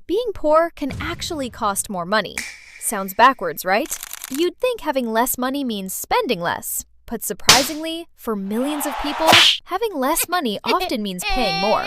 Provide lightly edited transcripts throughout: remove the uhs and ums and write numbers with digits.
Being poor can actually cost more money. Sounds backwards, right? You'd think having less money means spending less. But surprisingly, for millions of people, having less money often means paying more.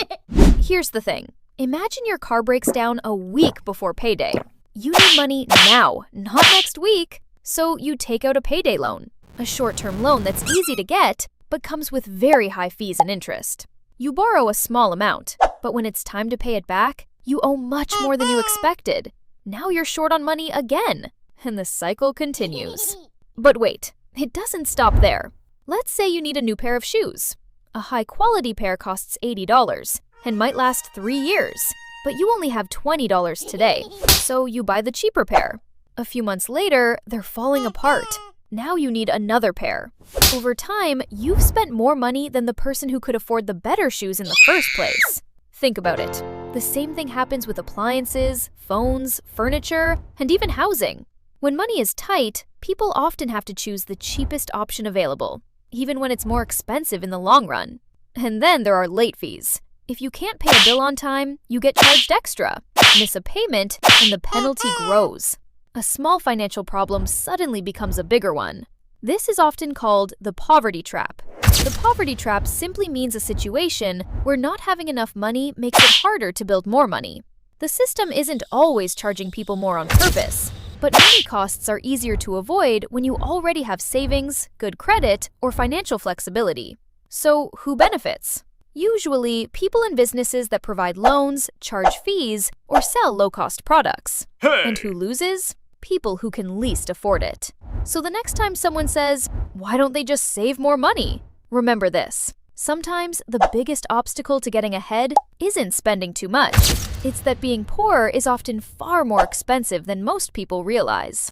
Here's the thing. Imagine your car breaks down a week before payday. You need money now, not next week. So you take out a payday loan, a short-term loan that's easy to get, but comes with very high fees and interest. You borrow a small amount, but when it's time to pay it back, you owe much more than you expected. Now you're short on money again, and the cycle continues. But wait, it doesn't stop there. Let's say you need a new pair of shoes. A high-quality pair costs $80 and might last 3 years, but you only have $20 today, so you buy the cheaper pair. A few months later, they're falling apart. Now you need another pair. Over time, you've spent more money than the person who could afford the better shoes in the first place. Think about it. The same thing happens with appliances, phones, furniture, and even housing. When money is tight, people often have to choose the cheapest option available, even when it's more expensive in the long run. And then there are late fees. If you can't pay a bill on time, you get charged extra. Miss a payment, and the penalty grows. A small financial problem suddenly becomes a bigger one. This is often called the poverty trap. The poverty trap simply means a situation where not having enough money makes it harder to build more money. The system isn't always charging people more on purpose, but many costs are easier to avoid when you already have savings, good credit, or financial flexibility. So who benefits? Usually, people and businesses that provide loans, charge fees, or sell low-cost products. And who loses? People who can least afford it. So the next time someone says, "Why don't they just save more money?" Remember this. Sometimes the biggest obstacle to getting ahead isn't spending too much. It's that being poor is often far more expensive than most people realize.